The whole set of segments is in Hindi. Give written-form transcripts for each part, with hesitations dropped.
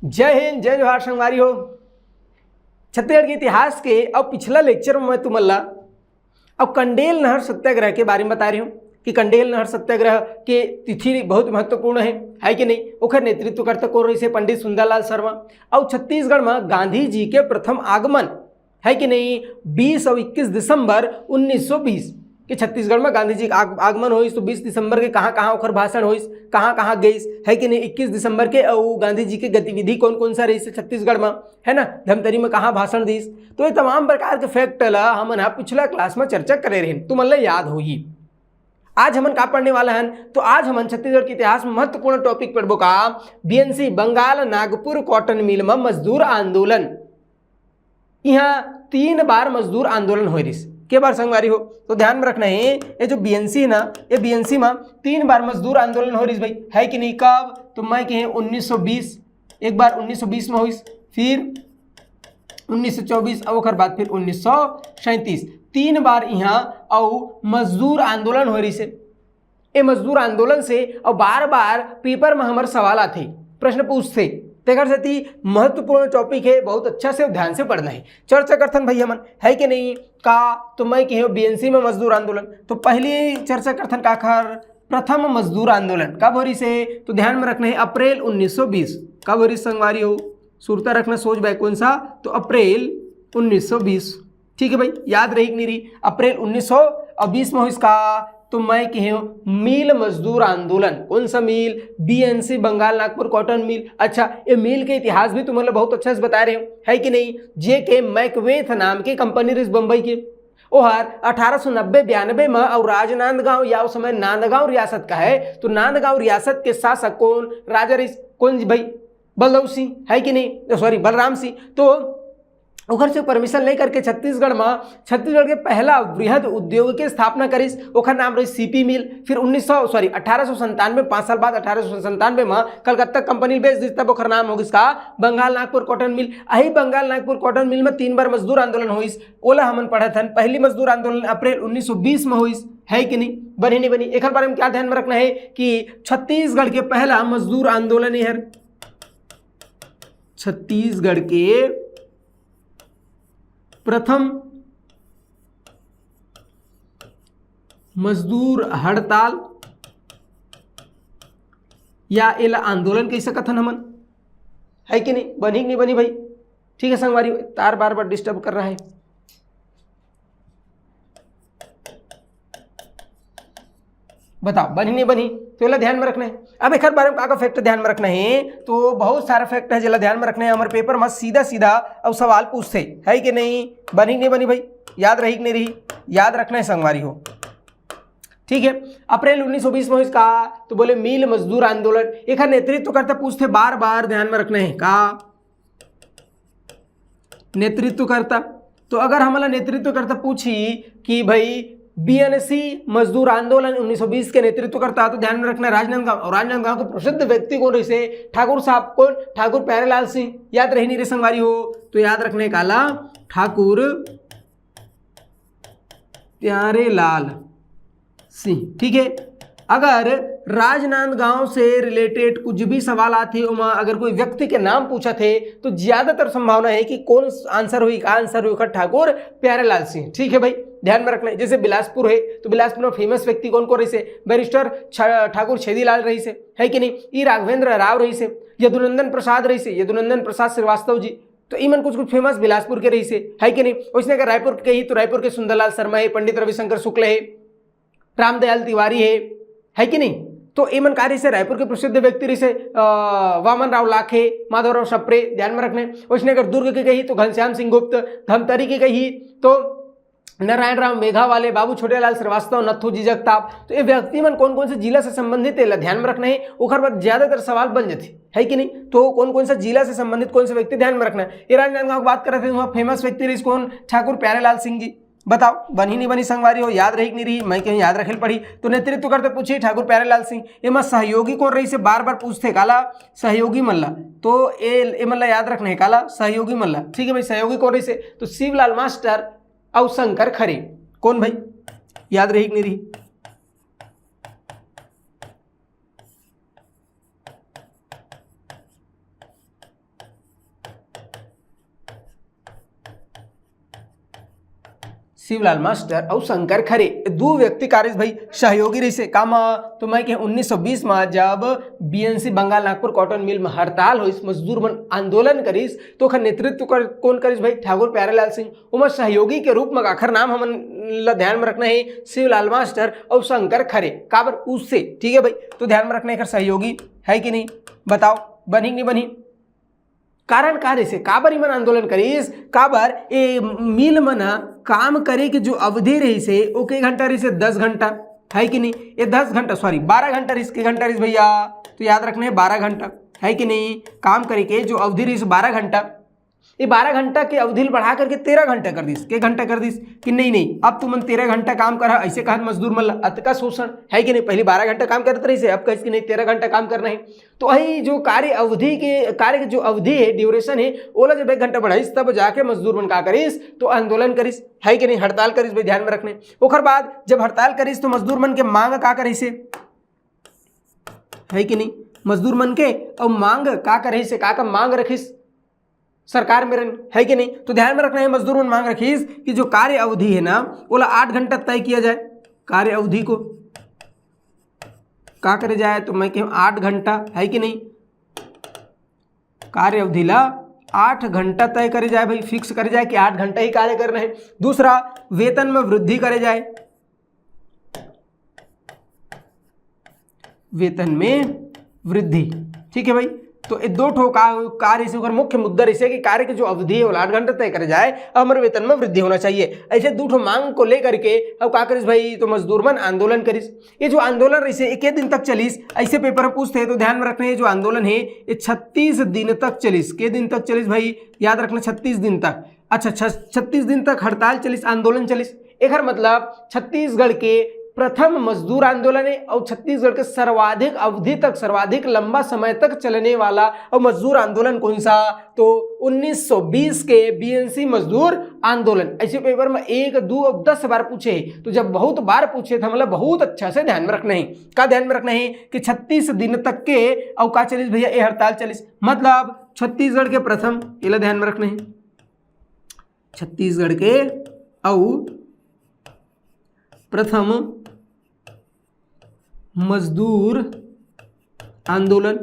जय हिंद, जय जोहार संगवारी हो। छत्तीसगढ़ के इतिहास के अब पिछला लेक्चर में मैं तुमल्ला अब कंडेल नहर सत्याग्रह के बारे में बता रही हूँ कि कंडेल नहर सत्याग्रह के तिथि बहुत महत्वपूर्ण है कि नहीं। ओकर नेतृत्व करता कौन रही से पंडित सुंदरलाल शर्मा। और छत्तीसगढ़ में गांधी जी के प्रथम आगमन है कि नहीं 20 और 21 दिसंबर 1920 कि छत्तीसगढ़ में गांधी जी का आगमन हुई। तो 20 दिसंबर के कहाँ कहाँ ओकर भाषण हुई, कहाँ कहाँ गई है कि नहीं। 21 दिसंबर के गांधी जी के गतिविधि कौन कौन सा रही से छत्तीसगढ़ में, है ना। धमतरी में कहाँ भाषण दीस। तो ये तमाम प्रकार के फैक्ट ला हमन पिछला क्लास में चर्चा करे रहे, तुम मन याद होगी। आज हमन का पढ़ने वाला है, तो आज हमन छत्तीसगढ़ के इतिहास में महत्वपूर्ण टॉपिक पढ़बो का BNC Bengal Nagpur cotton mill में मजदूर आंदोलन। यहाँ 3 बार मजदूर आंदोलन हो रही के बार संगवारी हो, तो ध्यान में रखना है ये जो बीएनसी है ना, ये बीएनसी में 3 बार मजदूर आंदोलन हो रही भाई, है कि नहीं। कब तो मैं कहे 1920, एक बार 1920 में हुई, फिर 1924 और ओकर बाद फिर 1937। 3 बार यहाँ और मजदूर आंदोलन हो रही से। ये मजदूर आंदोलन से और बार बार पेपर में हमारे सवाल आते, प्रश्न पूछते, तेकर से महत्वपूर्ण टॉपिक है, बहुत अच्छा से ध्यान से पढ़ना है। चर्चा करथन भाई हमन, है कि नहीं। का तो मैं कहे बीएनसी में मजदूर आंदोलन, तो पहली चर्चा करथन का खर प्रथम मजदूर आंदोलन कब हो रही से, तो ध्यान में रखना है अप्रैल 1920। कब हो रही संगवारी हो, सुरता रखना सोच भाई कौन सा, तो अप्रैल 1920। ठीक है भाई, याद रही कि नहीं रही। अप्रैल 1920 में हो इसका, तो मैं कहे मिल मजदूर आंदोलन। कौन सा mill, BNC Bengal Nagpur cotton mill. अच्छा, ये मिल के इतिहास भी तुम्हें बहुत अच्छा से बता रहे हो, है कि नहीं। जे के मैकवेथ नाम की कंपनी रही बम्बई के, ओहर 1890-92 में और राजनांदगांव या उस समय नांदगांव रियासत का है। तो नांदगांव रियासत के शासक कौन, राजा रही कौन भाई, बलदेव सिंह, है कि नहीं, सॉरी बलराम सिंह। तो ओकर से परमिशन लेकर के छत्तीसगढ़ के पहला वृहद उद्योग के स्थापना करिस, ओकर नाम रही सीपी मिल। फिर 1897, 5 साल बाद 1897 में कलकत्ता कंपनी बेच दी, तब ओकर नाम होगी इसका बंगाल नागपुर कॉटन मिल। यही बंगाल नागपुर कॉटन मिल में 3 बार मजदूर आंदोलन हुई, ओला हमन पढ़ा था। पहली मजदूर आंदोलन अप्रैल 1920 में हुई, है कि नहीं, बनी नहीं बनी। एक बारे में क्या ध्यान में रखना है कि छत्तीसगढ़ के पहला मजदूर आंदोलन है, छत्तीसगढ़ के प्रथम मजदूर हड़ताल या एला आंदोलन कैसे कथन हमन, है कि नहीं, बनी कि नहीं बनी भाई। ठीक है संगवारी, तार बार बार डिस्टर्ब कर रहा है। बताओ बनी नहीं बनी, तो ये ध्यान में रखना है। अब एक बारे में का फैक्ट ध्यान में रखना है, तो बहुत सारा फैक्ट है जिला ध्यान में रखना है। हमारे पेपर में सीधा सीधा अब सवाल पूछते, है कि नहीं, बनी नहीं बनी भाई, याद रही कि नहीं रही, याद रखना है संगवारी हो। ठीक है, अप्रैल 1920 में इसका, तो बोले मिल मजदूर आंदोलन। एक नेतृत्व करता पूछते, बार बार ध्यान में रखना है का नेतृत्व करता। तो अगर हमारा नेतृत्व करता पूछी कि भाई बीएनसी मजदूर आंदोलन 1920 के नेतृत्व करता, तो ध्यान में रखना राजनांदगांव। और राजनांदगांव के प्रसिद्ध व्यक्ति कौन रही से, ठाकुर साहब कौन, ठाकुर प्यारेलाल सिंह। याद रही नहीं रे संगवारी हो, तो याद रखने काला ठाकुर प्यारेलाल सिंह। ठीक है, अगर राजनांदगांव से रिलेटेड कुछ भी सवाल आते, अगर कोई व्यक्ति के नाम पूछा थे, तो ज्यादातर संभावना है कि कौन आंसर हुई, का आंसर हुई ठाकुर प्यारेलाल सिंह। ठीक है भाई, ध्यान में रखना है। जैसे बिलासपुर है, तो बिलासपुर में फेमस व्यक्ति कौन कौन रही से, बैरिस्टर ठाकुर छेदीलाल रही से, है कि नहीं। ई राघवेंद्र राव रही से, यदुनंदन प्रसाद रही से, यदुनंदन प्रसाद श्रीवास्तव जी। तो इमन कुछ फेमस बिलासपुर के रही से, है कि नहीं। उसने अगर रायपुर के ही, तो रायपुर के सुंदरलाल शर्मा है, पंडित रविशंकर शुक्ल है, रामदयाल तिवारी है कि नहीं। तो इमन कार्य से रायपुर के प्रसिद्ध व्यक्ति से वामन राव लाखे, माधवराव सप्रे, ध्यान में रखने। उसने अगर दुर्ग की कही तो घनश्याम सिंह गुप्त, धमतरी की कही तो नारायण राव मेघावाले, बाबू छोटेलाल श्रीवास्तव, नथु जी जगताप। तो ये व्यक्ति मन कौन कौन से जिला से संबंधित है ध्यान में रखना है। ओकर बाद ज्यादातर सवाल बन जाते, है कि नहीं। तो कौन कौन सा जिला से संबंधित कौन से व्यक्ति ध्यान में रखना है। ये राजनांदगांव की बात कर रहे थे, वहाँ फेमस व्यक्ति रही कौन, ठाकुर प्यारेलाल सिंह जी। बताओ बनी नहीं बनी संगवारी हो, याद रही कि नहीं रही, मैं कहीं याद रखेल पढ़ी। तो नेतृत्व करते पूछिए ठाकुर प्यारेलाल सिंह। एमा सहयोगी कौन रही से बार बार पूछते, काला सहयोगी मल्ला। तो ए मल्ला याद रखना है, काला सहयोगी मल्ला। ठीक है भाई, सहयोगी कौन रही से, तो शिवलाल मास्टर और शंकर खरे। कौन भाई, याद रही कि नहीं रही। शिवलाल मास्टर और शंकर खरे, दो व्यक्ति कार्य भाई सहयोगी रही से काम। तो मैं कह 1920 में जब BNC Bengal Nagpur cotton mill में हड़ताल हो मजदूर मन आंदोलन करीस तो ओखर नेतृत्व कौन करीस भाई ठाकुर प्यारेलाल सिंह। उमर सहयोगी के रूप में आखिर नाम हमन ला ध्यान में रखना है शिवलाल मास्टर और शंकर खरे, काबर उससे, ठीक है भाई। तो ध्यान में रखना है सहयोगी है कि नहीं, बताओ बनी कि नहीं बनी। कारण कार्य से काबर इमन आंदोलन करीस, काबर ए मिल मना काम करे के जो अवधि रही से वो के घंटा रही से 10 घंटा है कि नहीं, ये 10 घंटा 12 घंटा रही के घंटा रही भैया, तो याद रखना है 12 घंटा है कि नहीं। काम करे के जो अवधि रही से 12 घंटा, ये 12 घंटा के अवधि बढ़ा करके 13 घंटा कर दिस, के घंटा कर दिस कि नहीं अब तुम 13 घंटा काम कर ऐसे कहा मजदूर मन अतका शोषण है कि नहीं। पहले 12 घंटा काम करते रही से, अब कह नहीं 13 घंटा काम करना है। तो वही जो कार्य की जो अवधि है, ड्यूरेशन है, ओला जब 1 घंटा बढ़ाइस तब जाके मजदूर मन का करीस तो आंदोलन करीस है कि नहीं, हड़ताल करीस भाई, ध्यान में रखने। ओखर बाद जब हड़ताल करीस तो मजदूर मन के मांग का करीस है कि नहीं, मजदूर मन के और मांग का करे से का मांग रखिस सरकार में है कि नहीं। तो ध्यान में रखना है मजदूर मन मांग रखिस कि जो कार्य अवधि है ना बोला 8 घंटा तय किया जाए, कार्य अवधि को का करे जाए, तो मैं कहूँ 8 घंटा है कि नहीं, कार्य अवधि ला 8 घंटा तय करे जाए भाई, फिक्स करे जाए कि 8 घंटा ही कार्य करना है। दूसरा वेतन में वृद्धि करे जाए, वेतन में वृद्धि, ठीक है भाई। तो ये 2 ठो कार्य से मुख्य मुद्दा इसे कि कार्य की जो अवधि है वो 8 घंटे तय करे जाए और हमारे वेतन में वृद्धि होना चाहिए। ऐसे 2 ठो मांग को लेकर के अब का करिस भाई, तो मजदूर मन आंदोलन करिस। ये जो आंदोलन रही एक दिन तक चलिस, ऐसे पेपर में पूछते हैं तो ध्यान में रखना है जो आंदोलन है ये 36 दिन तक चलिस। के दिन तक चलिस भाई, याद रखना 36 दिन तक। अच्छा 36 दिन तक हड़ताल चलिस, आंदोलन चलिस। एक मतलब छत्तीसगढ़ के प्रथम मजदूर आंदोलन है और छत्तीसगढ़ के सर्वाधिक अवधि तक, सर्वाधिक लंबा समय तक चलने वाला और मजदूर आंदोलन कौन सा, तो 1920 के बीएनसी मजदूर आंदोलन। ऐसे पेपर में 1, 2 और 10 बार पूछे, तो जब बहुत बार पूछे था मतलब बहुत अच्छा से ध्यान में रखना है। का ध्यान में रखना है कि 36 दिन तक के और का चलिस भैया ये हड़ताल चलिस, मतलब छत्तीसगढ़ के प्रथम, ये ध्यान में रखना है छत्तीसगढ़ के और प्रथम मजदूर आंदोलन,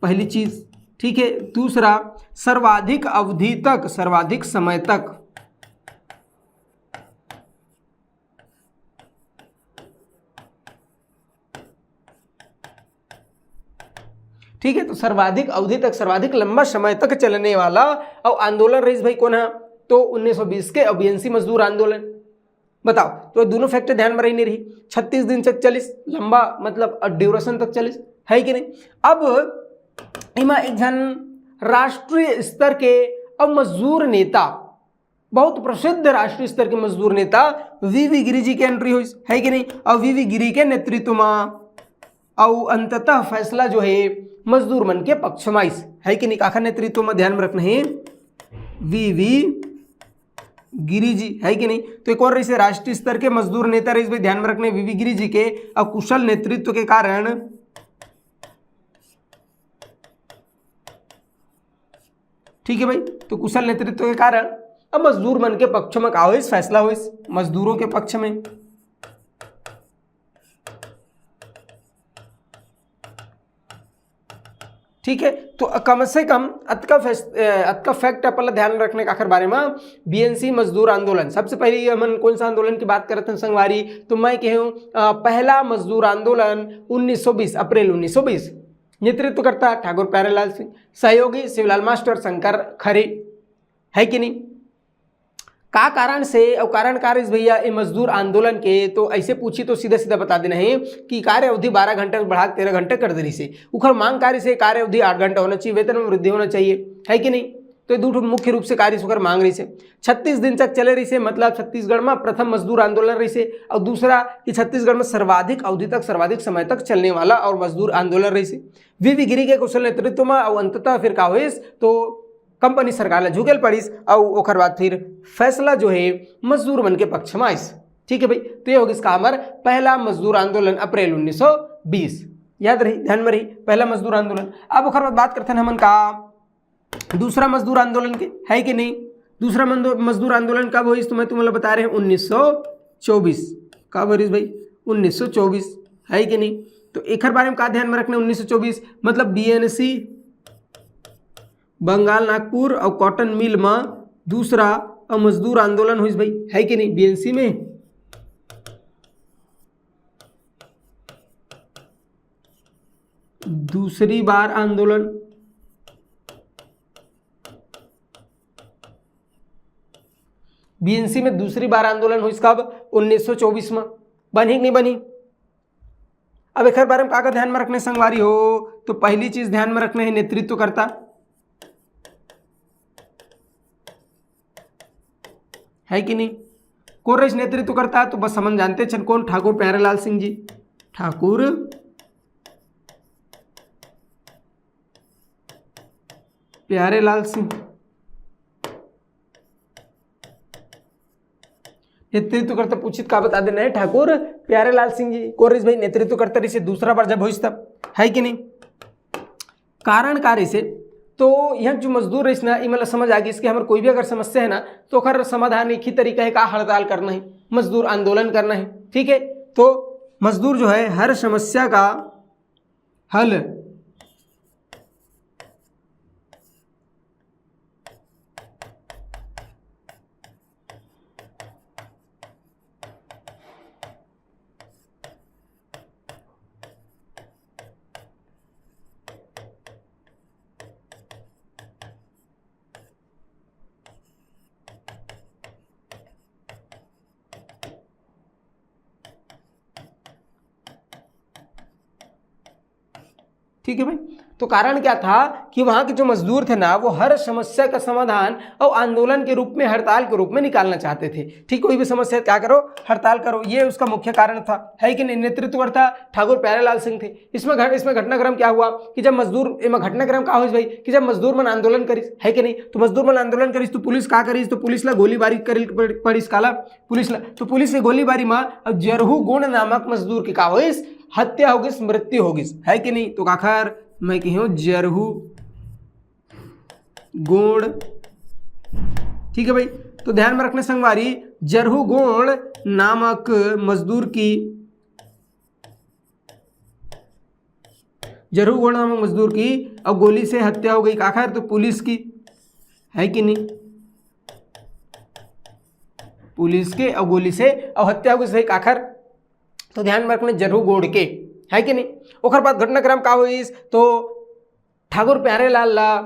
पहली चीज, ठीक है। दूसरा सर्वाधिक अवधि तक, सर्वाधिक समय तक, ठीक है। तो सर्वाधिक अवधि तक, सर्वाधिक लंबा समय तक चलने वाला और आंदोलन रईस भाई कौन है, तो 1920 के बीएनसी मजदूर आंदोलन। बताओ, तो दोनों फैक्टर ध्यान में रही नहीं रही। 36 दिन तक चलिस, लंबा मतलब ड्यूरेशन तक चलिस, है कि नहीं। अब इमा एक जन राष्ट्रीय स्तर के और मजदूर नेता, बहुत प्रसिद्ध राष्ट्रीय स्तर के मजदूर नेता वीवी गिरी जी के एंट्री हुई, है कि नहीं। और वीवी गिरी के नेतृत्व में और अंततः फैसला जो है मजदूर मन के पक्ष में आइस, है कि नहीं। काखा नेतृत्व में ध्यान में रखना है वीवी गिरी जी, है कि नहीं। तो एक और रही से राष्ट्रीय स्तर के मजदूर नेता रही, ध्यान में रखने वीवी गिरी जी के अकुशल नेतृत्व के कारण, ठीक है भाई। तो कुशल नेतृत्व के कारण अब मजदूर मन के पक्ष में का हुई फैसला हुई, मजदूरों के पक्ष में, ठीक है। तो कम से कम अतका फैक्ट अपन ध्यान रखने का आखिर बारे में बीएनसी मजदूर आंदोलन। सबसे पहले हम कौन सा आंदोलन की बात करते हैं संगवारी, तो मैं कहूँ पहला मजदूर आंदोलन 1920, अप्रैल 1920, नेतृत्व करता ठाकुर प्यारेलाल सिंह, सहयोगी शिवलाल मास्टर, शंकर खरे, है कि नहीं। का कारण से और कारण कार्य भैया ये मजदूर आंदोलन के, तो ऐसे पूछी तो सीधा सीधा बता देना है कि कार्य अवधि 12 घंटे से बढ़ा 13 घंटे कर देने से उखर मांग कार्य से कार्य अवधि 8 घंटा होना चाहिए, वेतन में वृद्धि होना चाहिए, है कि नहीं। तो ये 2 मुख्य रूप से कार्य सुकर मांग रही से 36 दिन तक चले रही से, मतलब छत्तीसगढ़ में प्रथम मजदूर आंदोलन रही से। और दूसरा कि छत्तीसगढ़ में सर्वाधिक अवधि तक, सर्वाधिक समय तक चलने वाला और मजदूर आंदोलन रही से वीवी गिरी के कुशल नेतृत्व में। और अंततः फिर का हुई तो कंपनी सरकार ने झुकेल पड़ीस और ओकर बाद फिर फैसला जो है मजदूर मन के पक्ष में आइस, ठीक है भाई। तो ये होगी इसका हमार पहला मजदूर आंदोलन अप्रैल 1920, याद रही, ध्यान में रही, पहला मजदूर आंदोलन। अब ओकर बाद बात करते हैं हमन का दूसरा मजदूर आंदोलन के, है कि नहीं। दूसरा मजदूर आंदोलन कब हुई तो मैं तुम्हें बता रहे हैं 1924। कब हुई भाई 1924, है कि नहीं। तो एक बारे में का ध्यान में रखना 1924 मतलब बीएनसी बंगाल नागपुर और कॉटन मिल में दूसरा मजदूर आंदोलन हुई भाई, है कि नहीं। बीएनसी में दूसरी बार आंदोलन, बीएनसी में दूसरी बार आंदोलन हुई कब 1924 में। बनी कि नहीं बनी। अब एक बारे में का ध्यान में रखने संगवारी हो तो पहली चीज ध्यान में रखने है नेतृत्वकर्ता, है कि नहीं। कौन रही नेतृत्वकर्ता तो बस समझ जानते हैं कौन, ठाकुर प्यारेलाल सिंह जी। ठाकुर प्यारेलाल सिंह नेतृत्वकर्ता पूछित का बता देना है ठाकुर प्यारेलाल सिंह जी। कोरिस भाई नेतृत्वकर्ता से दूसरा बार जब हुई तब, है कि नहीं। कारण कार्य से तो यह जो मजदूर रही ना, मतलब समझ आ गई इसके हमारे कोई भी अगर समस्या है ना तो खर समाधान एक ही तरीका है का हड़ताल करना है, मजदूर आंदोलन करना है, ठीक है। तो मजदूर जो है हर समस्या का हल ठीक है भाई। तो कारण क्या था कि वहां के जो मजदूर थे ना वो हर समस्या का समाधान और आंदोलन के रूप में, हड़ताल के रूप में निकालना चाहते थे, ठीक। कोई भी समस्या क्या करो हड़ताल करो, ये उसका मुख्य कारण था, है कि नहीं। नेतृत्वकर्ता ठाकुर प्यारेलाल सिंह थे। इसमें घटनाक्रम क्या हुआ कि जब मजदूर घटनाक्रम क्या हुई भाई कि जब मजदूर मन आंदोलन करीस, है कि नहीं। तो मजदूर मन आंदोलन करीस तो पुलिस का करीस तो पुलिस ला गोलीबारी पड़ीस काला पुलिस ला, तो पुलिस की गोलीबारी में जरहू गुण नामक मजदूर की का होइस हत्या होगी, मृत्यु होगी, है कि नहीं। तो आखिर मैं कहूँ जरहू गोण, ठीक है भाई। तो ध्यान में रखने संगवारी जरहू गोण नामक मजदूर की, जरहू गोण नामक मजदूर की अब गोली से हत्या हो गई, आखिर तो पुलिस की, है कि नहीं। पुलिस के अब गोली से अब हत्या हो गई सही आखिर। तो ध्यान में रखने जरहू गोड़ के, है कि नहीं। ओकर बाद घटनाक्रम का हुई तो ठाकुर प्यारेलाल ला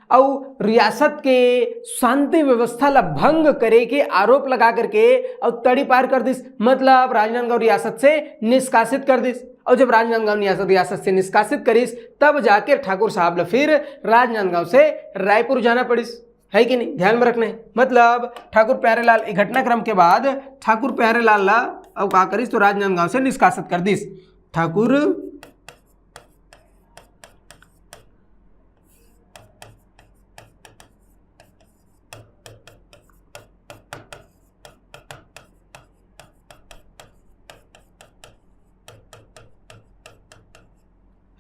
और रियासत के शांति व्यवस्था ला भंग करे के आरोप लगा करके और तड़ी पार कर दिस, मतलब राजनांदगांव रियासत से निष्कासित कर दिस। और जब राजनांदगांव रियासत से निष्कासित करिस तब जाकर ठाकुर साहब ला फिर राजनांदगांव से रायपुर जाना पड़िस, है कि नहीं। ध्यान में रखने मतलब ठाकुर प्यारेलाल एक घटनाक्रम के बाद ठाकुर प्यारेलाल ला अब का करिस तो राजनांदगांव से निष्कासित कर दिस। ठाकुर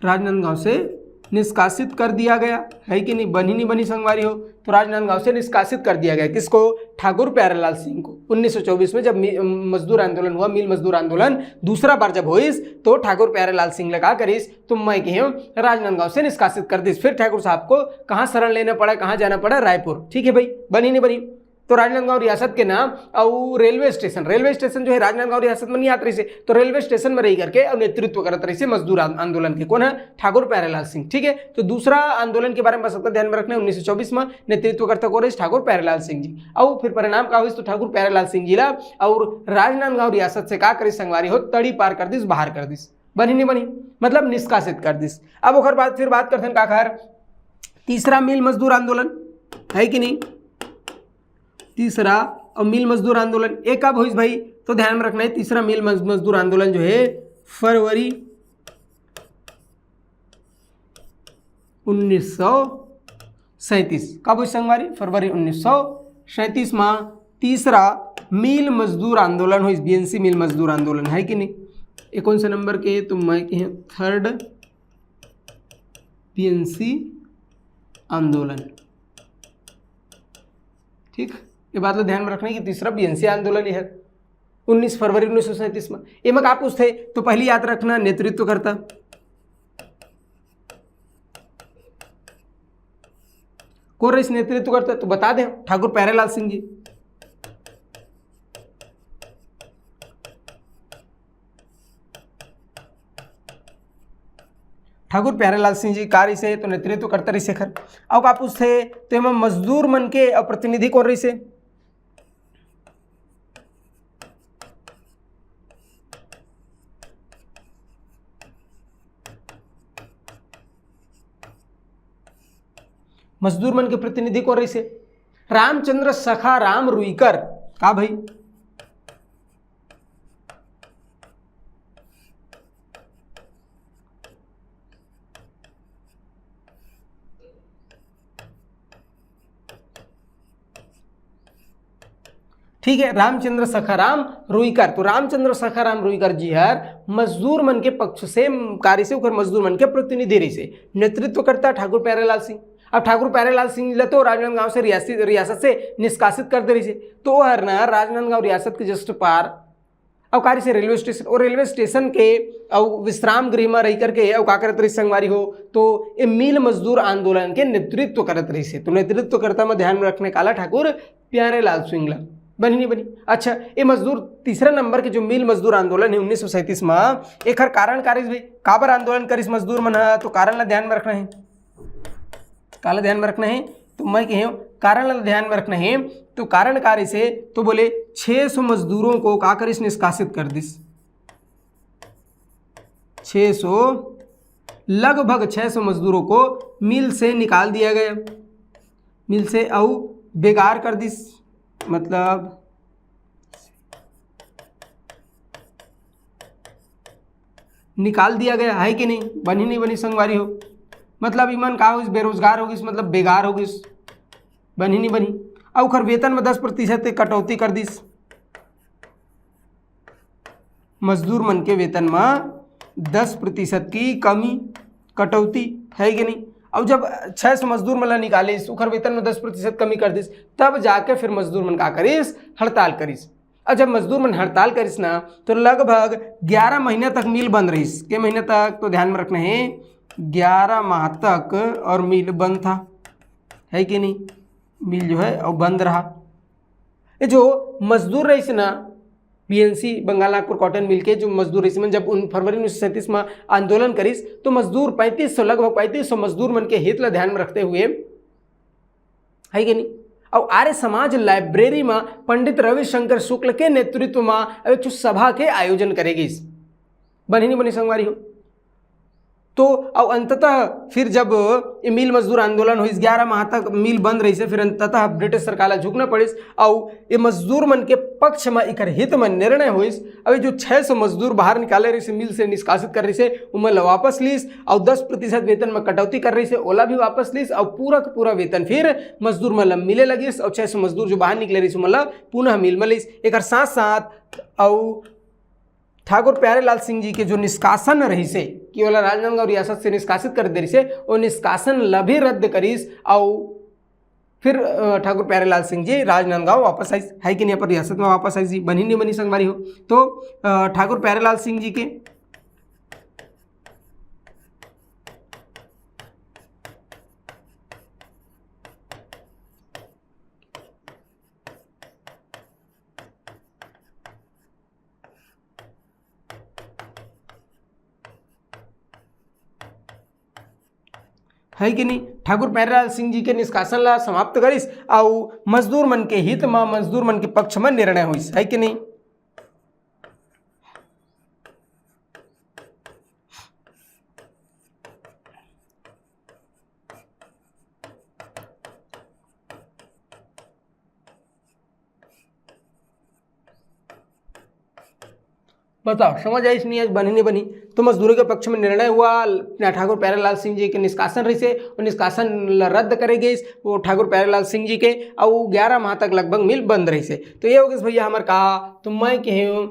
राजनांदगांव से निष्कासित कर दिया गया, है कि नहीं। बनी नहीं बनी संगवारी हो तो राजनांदगांव से निष्कासित कर दिया गया किसको, ठाकुर प्यारेलाल सिंह को। 1924 में जब मजदूर आंदोलन हुआ, मिल मजदूर आंदोलन दूसरा बार जब हुईस तो ठाकुर प्यारेलाल सिंह लगा करीस तो मैं कहूँ राजनांदगांव से निष्कासित कर दिस। फिर ठाकुर साहब को कहाँ शरण लेना पड़ा, कहाँ जाना पड़ा, रायपुर, ठीक है भाई। बनी नहीं बनी। तो राजनांदगांव रियासत के नाम और रेलवे स्टेशन जो है राजनांदगांव रियासत में नहीं आत रही से, तो रेलवे स्टेशन में रही करके और नेतृत्व करत रही से मजदूर आंदोलन के कौन है, ठाकुर प्यारेलाल सिंह, ठीक है। तो दूसरा आंदोलन के बारे में सबका ध्यान में रखना है 1924 में नेतृत्व करता कौन है, ठाकुर प्यारेलाल सिंह जी। और फिर परिणाम का हुई तो ठाकुर प्यारेलाल सिंह जी ला और राजनांदगांव रियासत से का करी संगवारी हो तड़ी पार कर दिस, बाहर कर दिस। बनी नहीं बनी मतलब निष्कासित कर दिस। अब ओकर बाद फिर बात करते हैं काखर तीसरा मिल मजदूर आंदोलन, है कि नहीं। तीसरा और मिल मजदूर आंदोलन एक कब हुई भाई तो ध्यान में रखना है तीसरा मिल मजदूर आंदोलन जो है फरवरी 1937। कब हुई संगवारी, फरवरी 1937 में तीसरा मिल मजदूर आंदोलन हुई, बीएनसी मिल मजदूर आंदोलन, है कि नहीं। एक कौन से नंबर के तो मैं कहें थर्ड बीएनसी आंदोलन, ठीक, ये बात ला ध्यान में रखना कि तीसरा बीएनसी आंदोलन है 19 फरवरी 1937 में। ये में का पूछते तो पहली याद रखना नेतृत्व करता, कौन रईस नेतृत्व करता तो बता दें ठाकुर प्यारेलाल सिंह जी। ठाकुर प्यारेलाल सिंह जी कार्य से तो नेतृत्व करता रही शेखर। अब का पूछते तो एम मजदूर मन के प्रतिनिधि कौन रही से, मजदूर मन के प्रतिनिधि कौन रही से, रामचंद्र सखा राम रुईकर। का भाई ठीक है, रामचंद्र सखाराम रुईकर। तो रामचंद्र सखाराम रुईकर जी हर मजदूर मन के पक्ष से कार्य से उकर मजदूर मन के प्रतिनिधि रही से नेतृत्व करता ठाकुर प्यारेलाल सिंह। अब ठाकुर प्यारेलाल सिंह जी तो राजनांदगांव से रियासत से निष्कासित कर दे रही से, तो हर ना राजनांदगांव रियासत के जस्ट पार अब कार्य से रेलवे स्टेशन, और रेलवे स्टेशन के अब विश्राम गृह में रह करके अब का करत रही संगवारी हो तो ये मिल मजदूर आंदोलन के नेतृत्व करत रही से। तो नेतृत्व करता में ध्यान में रखने काला ठाकुर प्यारेलाल सिंह बनी नहीं बनी। अच्छा, ये मजदूर तीसरा नंबर के जो मिल मजदूर आंदोलन है 1937 में एक हर कारण कारिस भाई काबर आंदोलन करिस मजदूर मन, तो कारण ला ध्यान में रखना है, काला ध्यान में रखना है। तो मैं कह कारण ला ध्यान में रखना है, तो कारण कार्य से तो बोले 600 मजदूरों को का करिस निष्कासित कर दिस, 600 लगभग 600 मजदूरों को मिल से निकाल दिया गया, मिल से औ बेकार कर दिस, मतलब निकाल दिया गया है कि नहीं, बनी नहीं बनी संगवारी हो, मतलब ईमान का हो बेरोजगार होगी, मतलब बेकार होगी, बनी नहीं बनी। और खर वेतन में 10% कटौती कर दिस, मजदूर मन के वेतन में 10% की कमी कटौती है कि नहीं। अब जब 600 मजदूर मन निकाले उखर वेतन में 10% कमी कर दिस, तब जाके फिर मजदूर मन का करिस हड़ताल करिस। और जब मजदूर मन हड़ताल करिस ना तो लगभग 11 महीने तक मिल बंद रहीस। के महीने तक तो ध्यान में रखना है 11 माह तक और मिल बंद था, है कि नहीं, मिल जो है और बंद रहा। ये जो मजदूर रहीस ना BNC Bengal Nagpur cotton mill के जो मजदूर रहीस मन जब फरवरी 1937 में आंदोलन करिस तो मजदूर 3500 लगभग 3500 मजदूर मन के हित ला ध्यान में रखते हुए है कि नहीं। और आर्य समाज लाइब्रेरी में पंडित रविशंकर शुक्ल के नेतृत्व में एक सभा के आयोजन करेगी, बनी नहीं बनी संगवारी हो। तो अब अंततः फिर जब ये मिल मजदूर आंदोलन हुई 11 माह तक मिल बंद रही से, फिर अंततः ब्रिटिश सरकार झुकना पड़िस और ये मजदूर मन के पक्ष में एक हित में निर्णय हुई। अब जो 600 मजदूर बाहर निकाले रही से मिल से निष्कासित कर रही से उमल वापस लीस और 10% वेतन में कटौती कर रही से ओला भी वापस लीस और पूरा का पूरा वेतन फिर मजदूर मतलब मिले लगिस और 600 मजदूर जो बाहर निकले रही से मतलब पुनः मिल में लीस। एक साथ साथ और ठाकुर प्यारेलाल सिंह जी के जो निष्कासन रही से कि वाला राजनांदगांव रियासत से निष्कासित कर दे रही से वो निष्कासन ला भी रद्द करीस और फिर ठाकुर प्यारेलाल सिंह जी राजनांदगांव वापस आई, है कि नहीं, पर रियासत में वापस आई जी, बनी नहीं बनी संगवारी हो। तो ठाकुर प्यारेलाल सिंह जी के है कि नहीं, ठाकुर प्यारेलाल सिंह जी के निष्कासन ला समाप्त करिस और मजदूर मन के हित में मजदूर मन के पक्ष में निर्णय हुई, है कि नहीं। बताओ समझ आई नहीं, आज बनी नहीं बनी। तो मजदूरों के पक्ष में निर्णय हुआ ठाकुर प्यारेलाल सिंह जी के निष्कासन रही से और निष्कासन रद्द करे गई वो ठाकुर प्यारेलाल सिंह जी के और 11 माह तक लगभग मिल बंद रही से। तो ये हो गया भैया हमारे कहा। तो मैं कहूँ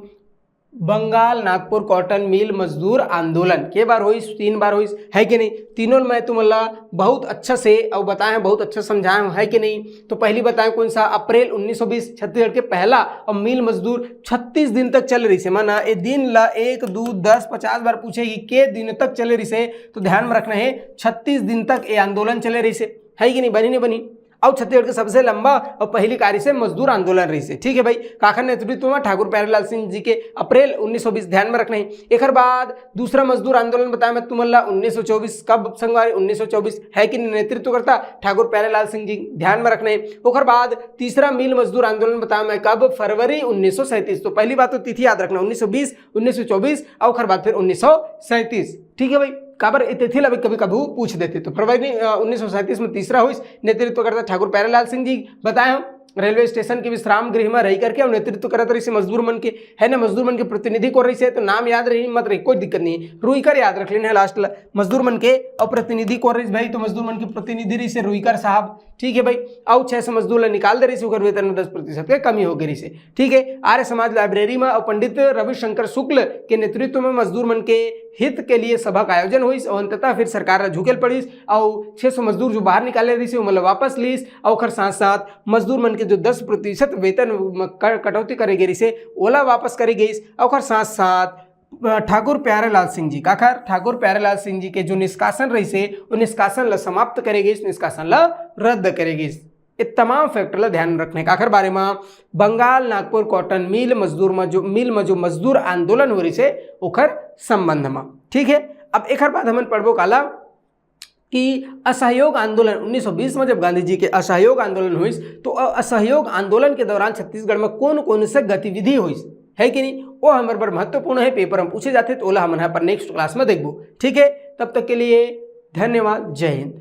बंगाल नागपुर कॉटन मिल मजदूर आंदोलन के बार हुई, 3 बार हुई है कि नहीं। तीनों मैं तुम्हारा बहुत अच्छा से और बताएं, बहुत अच्छा समझाएं है कि नहीं। तो पहली बताएं कौन सा, अप्रैल 1920 छत्तीसगढ़ के पहला और मिल मजदूर 36 दिन तक चल रही से। माना ये दिन ला 1 2 10 50 बार पूछेगी के दिन तक चले रही से, तो ध्यान में रखना है 36 दिन तक ये आंदोलन चले रही से, है कि नहीं, बनी नहीं बनी। और छत्तीसगढ़ के सबसे लंबा और पहली कार्य से मजदूर आंदोलन रही से, ठीक है भाई। काखर नेतृत्व में ठाकुर प्यारेलाल सिंह जी के अप्रैल 1920, ध्यान में रखना है। एक बाद दूसरा मजदूर आंदोलन बताया मैं तुम्हारा 1924, कब संगवारी 1924 है कि नेतृत्व करता ठाकुर प्यारेलाल सिंह जी, ध्यान में रखना है। ओकर बाद तीसरा मिल मजदूर आंदोलन बताया मैं कब, फरवरी 1937। तो पहली बात तो तिथि याद रखना, 1920, 1924 और ओकर बाद फिर 1937, ठीक है भाई। काबर तिथि अभी कभी कभी पूछ देते। तो फरवरी 1937 में तीसरा हुई, नेतृत्व करता ठाकुर प्यारेलाल सिंह जी, बताए हम रेलवे स्टेशन के विश्राम गृह में रह करके और नेतृत्व करत रही से मजदूर मन के, है ना, मजदूर मन के प्रतिनिधि को रही से। तो नाम याद रही मत रही, कोई दिक्कत नहीं है, रुईकर याद रख लेना है लास्ट मजदूर मन के। और प्रतिनिधि को रही भाई, तो मजदूर मन के प्रतिनिधि रही से रुईकर साहब, ठीक है भाई। और 600 मजदूर निकाल दे रही से, वेतन में 10% के कमी हो गई से, ठीक है। आर्य समाज लाइब्रेरी में और पंडित रविशंकर शुक्ल के नेतृत्व में मजदूर मन के हित के लिए सभा का आयोजन हुई और अंततः फिर सरकार झुकेल पड़ी और 600 मजदूर जो बाहर निकाले रही से मतलब वापस लीस। और साथ साथ मजदूर मन के जो 10% वेतन कटौती करे गई से ओला वापस करे गई। और साथ साथ ठाकुर प्यारेलाल सिंह जी ठाकुर प्यारेलाल सिंह जी के जो निष्कासन रही से वो निष्कासन ला समाप्त करे गई, निष्कासन ला रद्द करे गई। ये तमाम फैक्टर ला ध्यान रखने का आखिर बारे में बंगाल नागपुर कॉटन मिल में जो मजदूर आंदोलन हो रही से ओकर संबंध में, ठीक है। अब एक बाद हमन पढ़बो काला कि असहयोग आंदोलन 1920 में जब गांधी जी के असहयोग आंदोलन हुई, तो असहयोग आंदोलन के दौरान छत्तीसगढ़ में कौन कौन से गतिविधि हुई, है कि नहीं, वो हमारे पर महत्वपूर्ण है, पेपर में पूछे जाते। तो ओला हम यहाँ पर नेक्स्ट क्लास में देखबो, ठीक है। तब तक के लिए धन्यवाद, जय हिंद।